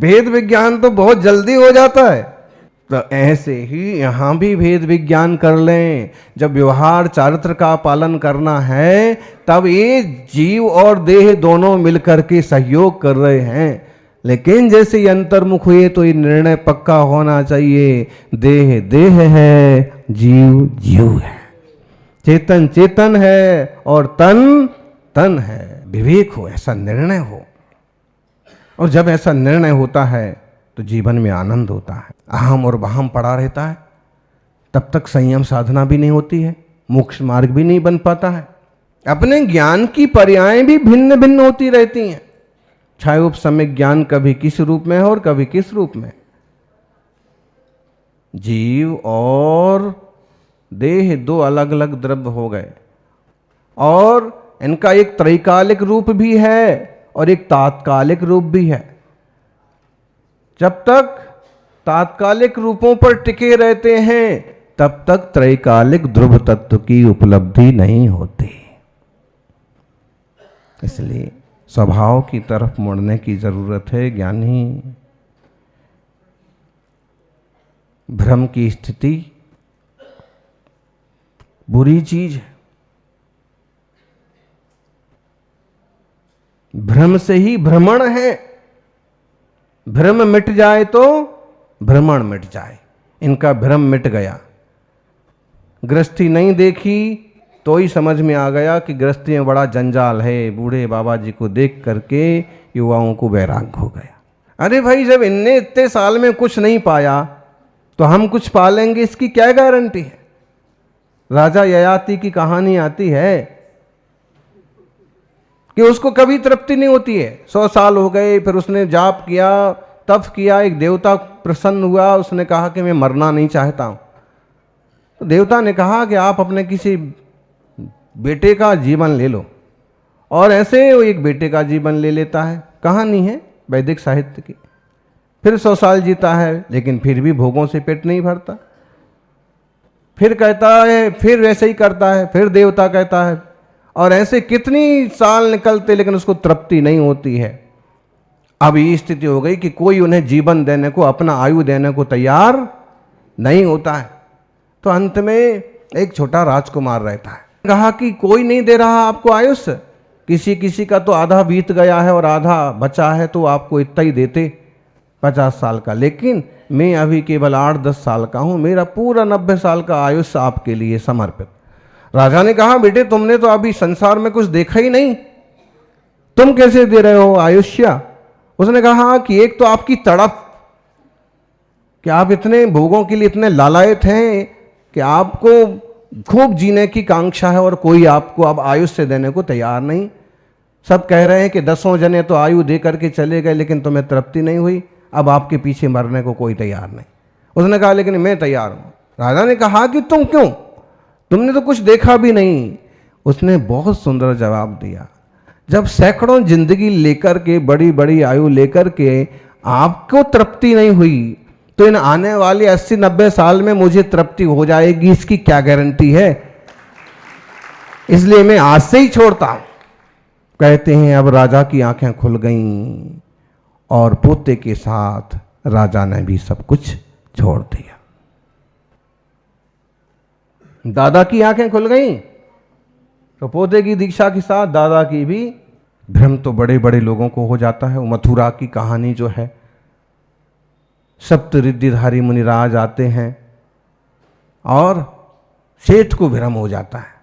भेद विज्ञान तो बहुत जल्दी हो जाता है। तो ऐसे ही यहाँ भी भेद विज्ञान कर लें। जब व्यवहार चारित्र का पालन करना है तब ये जीव और देह दोनों मिलकर के सहयोग कर रहे हैं। लेकिन जैसे ही अंतर्मुख हुए तो ये निर्णय पक्का होना चाहिए, देह देह है, जीव जीव है, चेतन चेतन है और तन तन है। विवेक हो, ऐसा निर्णय हो। और जब ऐसा निर्णय होता है तो जीवन में आनंद होता है। अहम और वहम पड़ा रहता है, तब तक संयम साधना भी नहीं होती है, मोक्ष मार्ग भी नहीं बन पाता है। अपने ज्ञान की पर्यायें भी भिन्न भिन्न होती रहती हैं। चाहे उपसम्यक ज्ञान कभी किस रूप में है और कभी किस रूप में। जीव और देह दो अलग अलग द्रव्य हो गए और इनका एक त्रैकालिक रूप भी है और एक तात्कालिक रूप भी है। जब तक तात्कालिक रूपों पर टिके रहते हैं तब तक त्रैकालिक ध्रुव तत्व की उपलब्धि नहीं होती। इसलिए स्वभाव की तरफ मुड़ने की जरूरत है। ज्ञानी भ्रम की स्थिति बुरी चीज है। भ्रम से ही भ्रमण है। भ्रम मिट जाए तो भ्रमण मिट जाए। इनका भ्रम मिट गया। गृहस्थी नहीं देखी तो ही समझ में आ गया कि गृहस्थी में बड़ा जंजाल है। बूढ़े बाबा जी को देख करके युवाओं को वैराग्य हो गया। अरे भाई, जब इनने इतने साल में कुछ नहीं पाया तो हम कुछ पा लेंगे, इसकी क्या गारंटी है। राजा ययाति की कहानी आती है कि उसको कभी तृप्ति नहीं होती है। 100 साल हो गए, फिर उसने जाप किया, तप किया, एक देवता प्रसन्न हुआ, उसने कहा कि मैं मरना नहीं चाहता हूं। तो देवता ने कहा कि आप अपने किसी बेटे का जीवन ले लो। और ऐसे वो एक बेटे का जीवन ले लेता है। कहानी है वैदिक साहित्य की। फिर 100 साल जीता है, लेकिन फिर भी भोगों से पेट नहीं भरता। फिर कहता है, फिर वैसे ही करता है, फिर देवता कहता है, और ऐसे कितनी साल निकलते लेकिन उसको तृप्ति नहीं होती है। अब ये स्थिति हो गई कि कोई उन्हें जीवन देने को, अपना आयु देने को तैयार नहीं होता है। तो अंत में एक छोटा राजकुमार रहता है। कहा कि कोई नहीं दे रहा आपको आयुष्य, किसी किसी का तो आधा बीत गया है और आधा बचा है, तो आपको इतना ही देते 50 साल का, लेकिन मैं अभी केवल 8-10 साल का हूं, मेरा पूरा 90 साल का आयुष्य आपके लिए समर्पित। राजा ने कहा, बेटे तुमने तो अभी संसार में कुछ देखा ही नहीं, तुम कैसे दे रहे हो आयुष्य। उसने कहा कि एक तो आपकी तड़प, कि आप इतने भोगों के लिए इतने लालायत हैं कि आपको खूब जीने की कांक्षा है और कोई आपको अब आयुष्य देने को तैयार नहीं। सब कह रहे हैं कि 10 जने तो आयु दे करके चले गए, लेकिन तुम्हें तृप्ति नहीं हुई, अब आपके पीछे मरने को कोई तैयार नहीं। उसने कहा, लेकिन मैं तैयार हूं। राजा ने कहा कि तुम क्यों, तुमने तो कुछ देखा भी नहीं। उसने बहुत सुंदर जवाब दिया, जब सैकड़ों जिंदगी लेकर के, बड़ी बड़ी आयु लेकर के आपको तृप्ति नहीं हुई, तो इन आने वाले 80-90 साल में मुझे तृप्ति हो जाएगी, इसकी क्या गारंटी है। इसलिए मैं आज से ही छोड़ता हूं। कहते हैं अब राजा की आंखें खुल गईं और पोते के साथ राजा ने भी सब कुछ छोड़ दिया। दादा की आंखें खुल गईं तो पोते की दीक्षा के साथ दादा की भी। भ्रम तो बड़े बड़े लोगों को हो जाता है। मथुरा की कहानी जो है, सप्त रिद्धिधारी मुनिराज आते हैं और सेठ को भ्रम हो जाता है,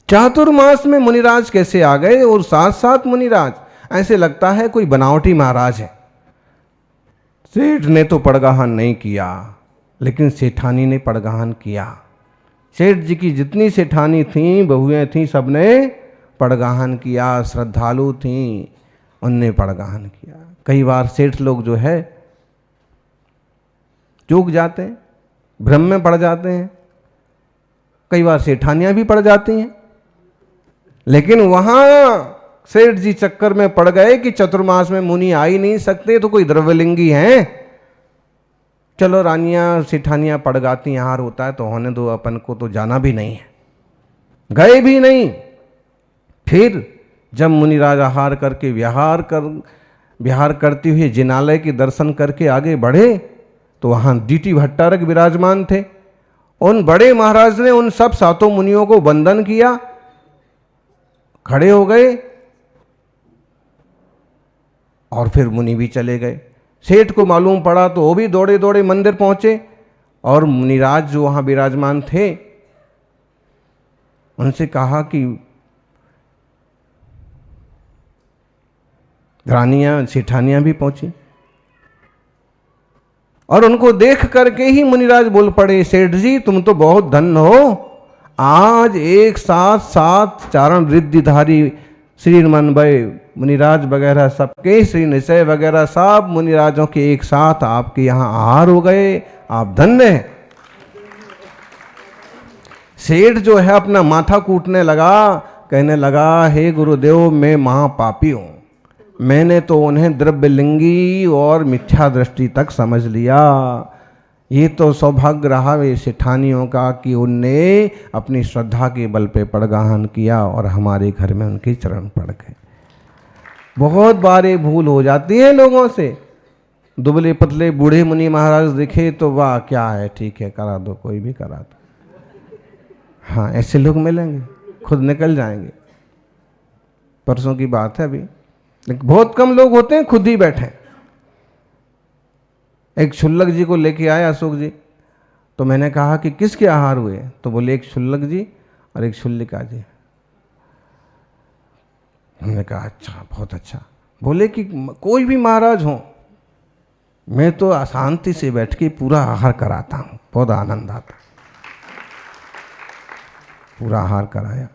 चातुर्मास में मुनिराज कैसे आ गए और साथ साथ मुनिराज, ऐसे लगता है कोई बनावटी महाराज है। सेठ ने तो पड़गाहन नहीं किया, लेकिन सेठानी ने पड़गाहन किया। सेठ जी की जितनी सेठानी थी, बहुएं थी, सबने पड़गाहन किया। श्रद्धालु थी, उनने पड़गाहन किया। कई बार सेठ लोग जो है चूक जाते हैं, भ्रम में पड़ जाते हैं। कई बार सेठानियां भी पड़ जाती हैं, लेकिन वहां सेठ जी चक्कर में पड़ गए कि चतुर्मास में मुनि आ ही नहीं सकते, तो कोई द्रव्यलिंगी हैं, चलो रानियां सेठानियां पड़ गाती, हार होता है तो होने दो, अपन को तो जाना भी नहीं है। गए भी नहीं। फिर जब मुनिराज आहार करके विहार कर विहार करते हुए जिनालय के दर्शन करके आगे बढ़े तो वहाँ डीटी भट्टारक विराजमान थे। उन बड़े महाराज ने उन सब सातों मुनियों को वंदन किया, खड़े हो गए और फिर मुनि भी चले गए। सेठ को मालूम पड़ा तो वो भी दौड़े दौड़े मंदिर पहुंचे और मुनिराज जो वहां विराजमान थे उनसे कहा कि रानियां सेठानियां भी पहुंची और उनको देख करके ही मुनिराज बोल पड़े, सेठ जी तुम तो बहुत धन्य हो, आज एक साथ 7 चारण रिद्धिधारी श्री मनभय मुनिराज वगैरह सबके, श्री निश्चय वगैरह सब मुनिराजों के एक साथ आपके यहाँ आहार हो गए, आप धन्य हैं। सेठ जो है अपना माथा कूटने लगा, कहने लगा हे गुरुदेव मैं महापापी हूं, मैंने तो उन्हें द्रव्यलिंगी और मिथ्या दृष्टि तक समझ लिया। ये तो सौभाग्य रहा वे सेठानियों का कि उनने अपनी श्रद्धा के बल पे पड़गाहन किया और हमारे घर में उनके चरण पड़ गए। बहुत बार ये भूल हो जाती है लोगों से। दुबले पतले बूढ़े मुनि महाराज दिखे तो वाह क्या है, ठीक है करा दो, कोई भी करा दो। हाँ ऐसे लोग मिलेंगे, खुद निकल जाएंगे। परसों की बात है अभी, बहुत कम लोग होते हैं खुद ही बैठे। एक शुल्लक जी को लेके आए अशोक जी, तो मैंने कहा कि किसके आहार हुए, तो बोले एक शुल्लक जी और एक शुल्लिका जी। हमने कहा अच्छा बहुत अच्छा। बोले कि कोई भी महाराज हो, मैं तो शांति से बैठ के पूरा आहार कराता हूँ, बहुत आनंद आता, पूरा आहार कराया।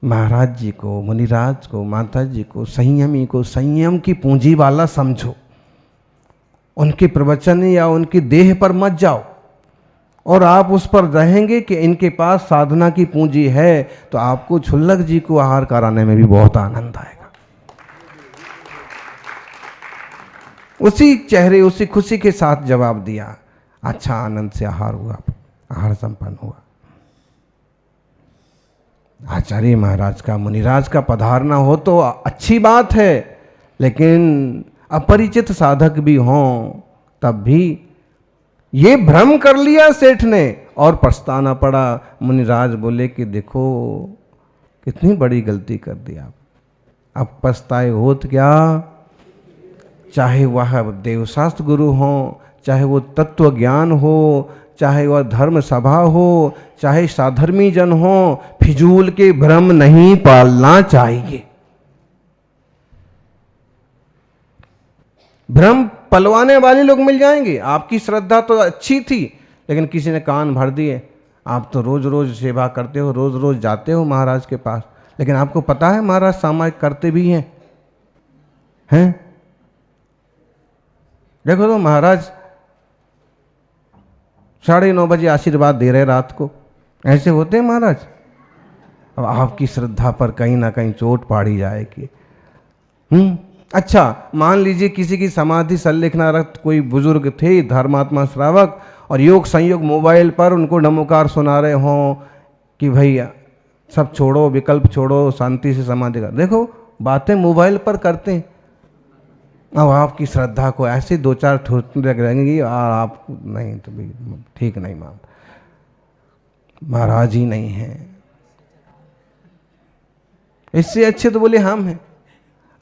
महाराज जी को, मुनिराज को, माता जी को, संयमी को संयम की पूंजी वाला समझो। उनके प्रवचन या उनकी देह पर मत जाओ, और आप उस पर रहेंगे कि इनके पास साधना की पूंजी है, तो आपको शुल्लक जी को आहार कराने में भी बहुत आनंद आएगा। उसी चेहरे उसी खुशी के साथ जवाब दिया, अच्छा आनंद से आहार हुआ, आहार संपन्न हुआ। आचार्य महाराज का, मुनिराज का पधारना हो तो अच्छी बात है, लेकिन अपरिचित साधक भी हों तब भी। ये भ्रम कर लिया सेठ ने और पछताना पड़ा। मुनिराज बोले कि देखो कितनी बड़ी गलती कर दी आप, अब पछताए होत क्या। चाहे वह देवशास्त्र गुरु हो, चाहे वो तत्व ज्ञान हो, चाहे वह धर्म सभा हो, चाहे साधर्मी जन हो, फिजूल के भ्रम नहीं पालना चाहिए। भ्रम पलवाने वाले लोग मिल जाएंगे। आपकी श्रद्धा तो अच्छी थी, लेकिन किसी ने कान भर दिए। आप तो रोज रोज सेवा करते हो, रोज रोज जाते हो महाराज के पास, लेकिन आपको पता है महाराज सामायिक करते भी हैं। देखो तो महाराज 9:30 बजे आशीर्वाद दे रहे रात को, ऐसे होते हैं महाराज। अब आपकी श्रद्धा पर कहीं ना कहीं चोट पाड़ी जाएगी। अच्छा मान लीजिए किसी की समाधि संलेखनारत कोई बुजुर्ग थे, धर्मात्मा श्रावक, और योग संयोग मोबाइल पर उनको नमोकार सुना रहे हों कि भैया सब छोड़ो, विकल्प छोड़ो, शांति से समाधि कर। देखो बातें मोबाइल पर करते हैं। अब आपकी श्रद्धा को ऐसे 2-4 ठोकने लगेंगी और आप नहीं, तो भी ठीक नहीं मान, महाराज ही नहीं है, इससे अच्छे तो बोले हम हैं।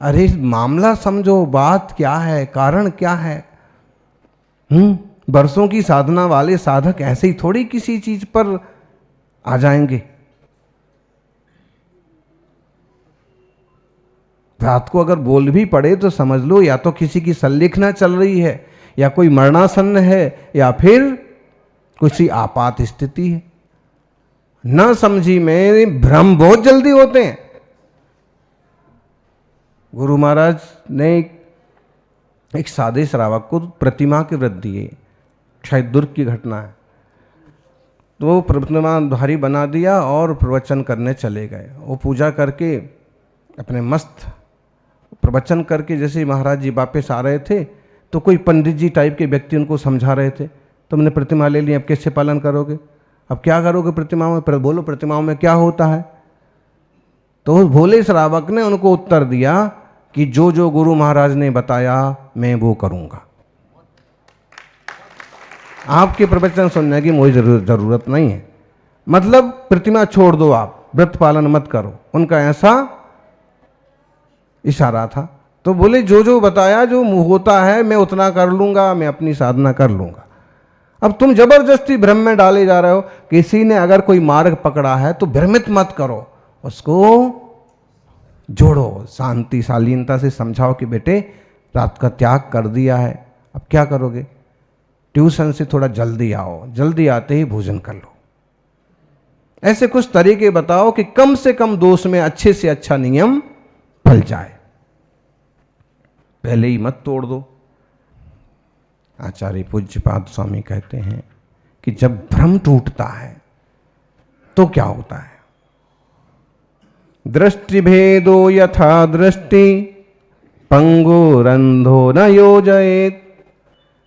अरे मामला समझो, बात क्या है, कारण क्या है। बरसों की साधना वाले साधक ऐसे ही थोड़ी किसी चीज पर आ जाएंगे। रात को अगर बोल भी पड़े तो समझ लो या तो किसी की संलेखना चल रही है, या कोई मरणासन्न है, या फिर किसी आपात स्थिति है। न समझी में भ्रम बहुत जल्दी होते हैं। गुरु महाराज ने एक साधे श्रावक को प्रतिमा के व्रत दिए, शायद दुर्ग की घटना है, तो वो प्रतिमा धारी बना दिया और प्रवचन करने चले गए। वो पूजा करके अपने मस्त प्रवचन करके जैसे महाराज जी वापस आ रहे थे, तो कोई पंडित जी टाइप के व्यक्ति उनको समझा रहे थे, तुमने प्रतिमा ले ली, अब कैसे पालन करोगे, अब क्या करोगे प्रतिमा में, बोलो प्रतिमाओं में क्या होता है। तो उस भोले श्रावक ने उनको उत्तर दिया कि जो जो गुरु महाराज ने बताया मैं वो करूंगा। आपके प्रवचन सुनने की मुझे जरूरत नहीं है, मतलब प्रतिमा छोड़ दो, आप व्रत पालन मत करो, उनका ऐसा इशारा था। तो बोले जो जो बताया, जो होता है मैं उतना कर लूंगा, मैं अपनी साधना कर लूंगा। अब तुम जबरदस्ती भ्रम में डाले जा रहे हो। किसी ने अगर कोई मार्ग पकड़ा है तो भ्रमित मत करो, उसको जोड़ो, शांति शालीनता से समझाओ कि बेटे रात का त्याग कर दिया है, अब क्या करोगे, ट्यूशन से थोड़ा जल्दी आओ, जल्दी आते ही भोजन कर लो। ऐसे कुछ तरीके बताओ कि कम से कम दोष में अच्छे से अच्छा नियम फल जाए, पहले ही मत तोड़ दो। आचार्य पूज्यपाद स्वामी कहते हैं कि जब भ्रम टूटता है तो क्या होता है, दृष्टि भेदो यथा दृष्टि पंगुरंधो न योजयेत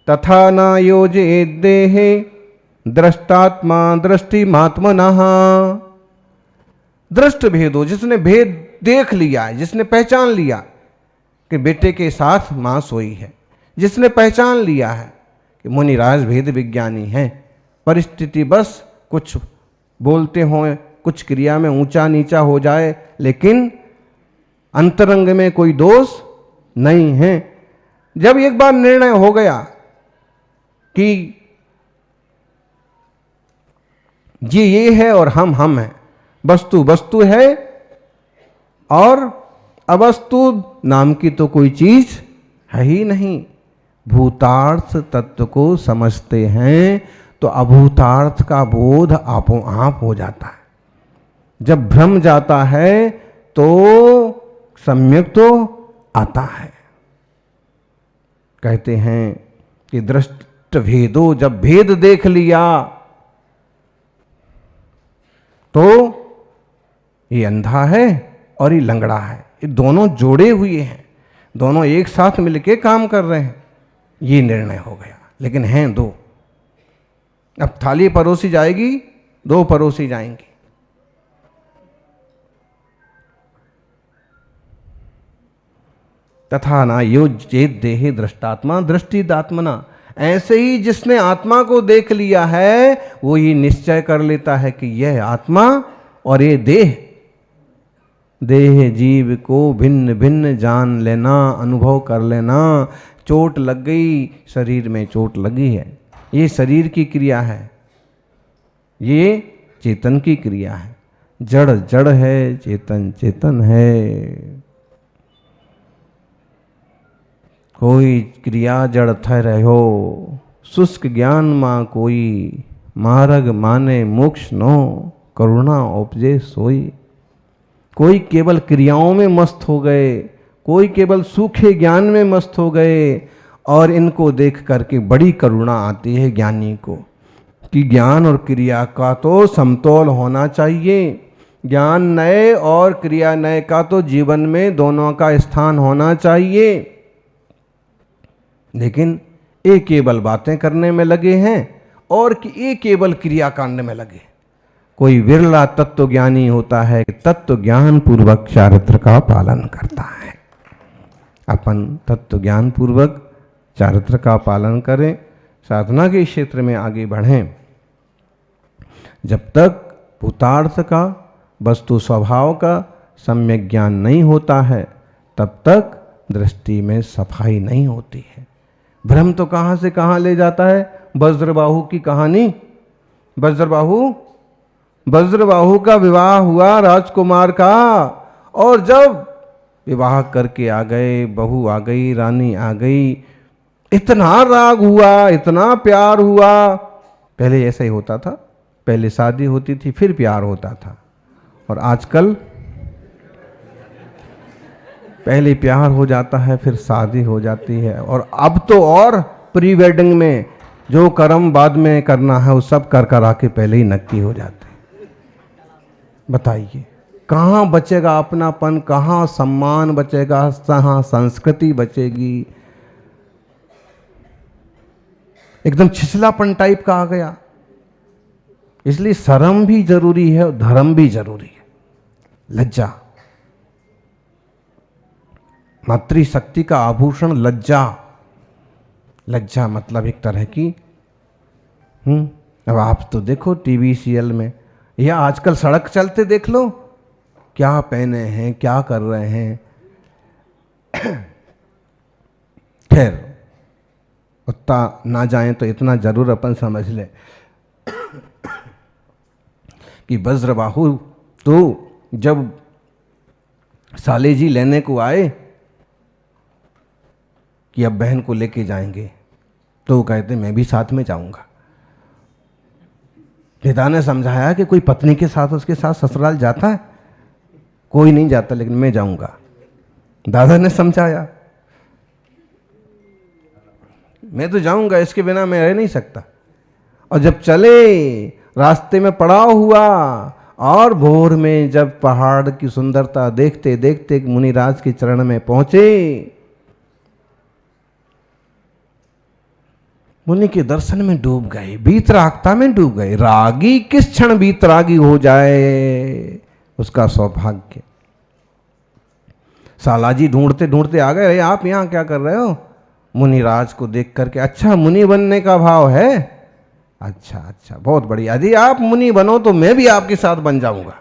तथा न योजयेत देहे दृष्टात्मा दृष्टिमात्मनः। दृष्ट भेदो, जिसने भेद देख लिया है, जिसने पहचान लिया कि बेटे के साथ मां सोई है, जिसने पहचान लिया है कि मुनिराज भेद विज्ञानी हैं, परिस्थिति बस कुछ बोलते हों, कुछ क्रिया में ऊंचा नीचा हो जाए, लेकिन अंतरंग में कोई दोष नहीं है। जब एक बार निर्णय हो गया कि ये है और हम हैं, वस्तु वस्तु है और अवस्तु नाम की तो कोई चीज है ही नहीं, भूतार्थ तत्व को समझते हैं तो अभूतार्थ का बोध आपो आप हो जाता है। जब भ्रम जाता है तो सम्यक तो आता है। कहते हैं कि दृष्ट भेदो, जब भेद देख लिया तो ये अंधा है और ये लंगड़ा है, ये दोनों जोड़े हुए हैं, दोनों एक साथ मिलके काम कर रहे हैं, ये निर्णय हो गया। लेकिन हैं दो, अब थाली परोसी जाएगी, दो परोसी जाएंगी। तथा ना योजेत देहे दृष्टात्मा दृष्टिदात्मना, ऐसे ही जिसने आत्मा को देख लिया है वो ये निश्चय कर लेता है कि यह आत्मा और ये देह, देह जीव को भिन्न भिन्न जान लेना, अनुभव कर लेना। चोट लग गई, शरीर में चोट लगी है, ये शरीर की क्रिया है, ये चेतन की क्रिया है। जड़ जड़ है, चेतन चेतन है। कोई क्रिया जड़ थ रहो, शुष्क ज्ञान मां कोई, मार्ग माने मोक्ष नो, करुणा उपजे सोई। कोई केवल क्रियाओं में मस्त हो गए, कोई केवल सूखे ज्ञान में मस्त हो गए, और इनको देख करके बड़ी करुणा आती है ज्ञानी को कि ज्ञान और क्रिया का तो समतोल होना चाहिए। ज्ञान नए और क्रिया नए का तो जीवन में दोनों का स्थान होना चाहिए। लेकिन ये केवल बातें करने में लगे हैं और कि ये केवल क्रिया कांड में लगे। कोई विरला तत्व ज्ञानी होता है कि तत्व ज्ञान पूर्वक चारित्र का पालन करता है। अपन तत्व ज्ञान पूर्वक चारित्र का पालन करें, साधना के क्षेत्र में आगे बढ़ें। जब तक भूतार्थ का, वस्तु स्वभाव का सम्यक ज्ञान नहीं होता है, तब तक दृष्टि में सफाई नहीं होती है। भ्रम तो कहाँ से कहाँ ले जाता है। वज्रबाहु की कहानी, वज्रबाहु का विवाह हुआ राजकुमार का, और जब विवाह करके आ गए, बहू आ गई, रानी आ गई, इतना राग हुआ, इतना प्यार हुआ। पहले ऐसा ही होता था, पहले शादी होती थी फिर प्यार होता था, और आजकल पहले प्यार हो जाता है फिर शादी हो जाती है। और अब तो और प्री वेडिंग में जो कर्म बाद में करना है वो सब कर करा के पहले ही नक्की हो जाते हैं। बताइए कहाँ बचेगा अपनापन, कहाँ सम्मान बचेगा, कहाँ संस्कृति बचेगी। एकदम छिछलापन टाइप का आ गया। इसलिए शर्म भी जरूरी है और धर्म भी जरूरी है, लज्जा। मातृशक्ति का आभूषण लज्जा। लज्जा मतलब एक तरह की अब आप तो देखो टीवी सीरियल में या आजकल सड़क चलते देख लो, क्या पहने हैं, क्या कर रहे हैं। खैर उतना ना जाएं तो इतना जरूर अपन समझ ले कि वज्रबाहु तो जब साले जी लेने को आए कि अब बहन को लेके जाएंगे, तो वो कहते मैं भी साथ में जाऊंगा। पिता ने समझाया कि कोई पत्नी के साथ उसके साथ ससुराल जाता है? कोई नहीं जाता, लेकिन मैं जाऊंगा। दादा ने समझाया मैं तो जाऊंगा, इसके बिना मैं रह नहीं सकता। और जब चले, रास्ते में पड़ाव हुआ और भोर में जब पहाड़ की सुंदरता देखते देखते मुनिराज के चरण में पहुंचे, मुनि के दर्शन में डूब गए, वीतरागता में डूब गए। रागी किस क्षण वीतरागी हो जाए, उसका सौभाग्य। सालाजी ढूंढते ढूंढते आ गए, अरे आप यहाँ क्या कर रहे हो? मुनिराज को देख करके, अच्छा मुनि बनने का भाव है? अच्छा अच्छा, बहुत बढ़िया। यदि आप मुनि बनो तो मैं भी आपके साथ बन जाऊंगा।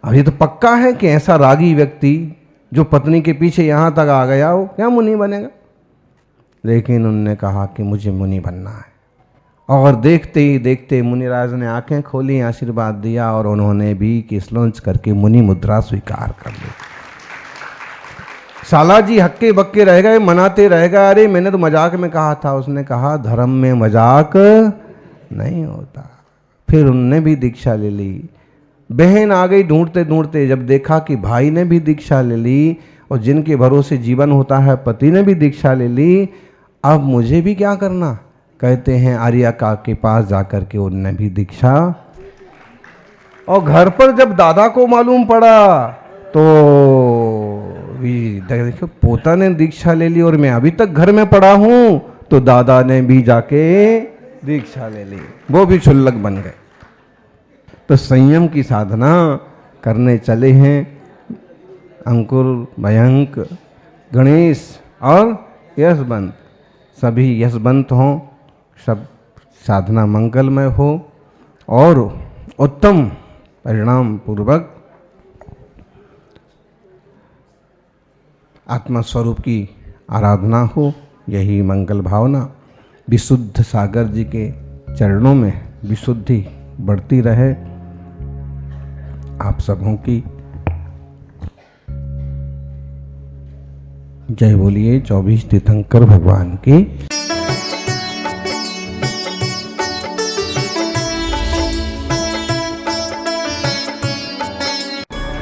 अभी तो पक्का है कि ऐसा रागी व्यक्ति जो पत्नी के पीछे यहाँ तक आ गया हो, क्या मुनि बनेगा? लेकिन उन्होंने कहा कि मुझे मुनि बनना है। और देखते ही देखते मुनिराज ने आंखें खोली, आशीर्वाद दिया और उन्होंने भी केस लॉन्च करके मुनि मुद्रा स्वीकार कर ली। सालाजी हक्के बक्के रह गए, मनाते रह गए, अरे मैंने तो मजाक में कहा था। उसने कहा धर्म में मजाक नहीं होता। फिर उनने भी दीक्षा ले ली। बहन आ गई ढूंढते ढूंढते, जब देखा कि भाई ने भी दीक्षा ले ली और जिनके भरोसे जीवन होता है पति ने भी दीक्षा ले ली, अब मुझे भी क्या करना? कहते हैं आर्या का के पास जाकर के उनने भी दीक्षा। और घर पर जब दादा को मालूम पड़ा तो देखो पोता ने दीक्षा ले ली और मैं अभी तक घर में पड़ा हूं, तो दादा ने भी जाके दीक्षा ले ली, वो भी क्षुल्लक बन गए। तो संयम की साधना करने चले हैं अंकुर, मयंक, गणेश और यशवंत। सभी यशवंत हों, सब साधना मंगलमय हो और उत्तम परिणाम पूर्वक आत्मा स्वरूप की आराधना हो, यही मंगल भावना। विशुद्ध सागर जी के चरणों में विशुद्धि बढ़ती रहे। आप सबों की जय बोलिए 24 तीर्थंकर भगवान की।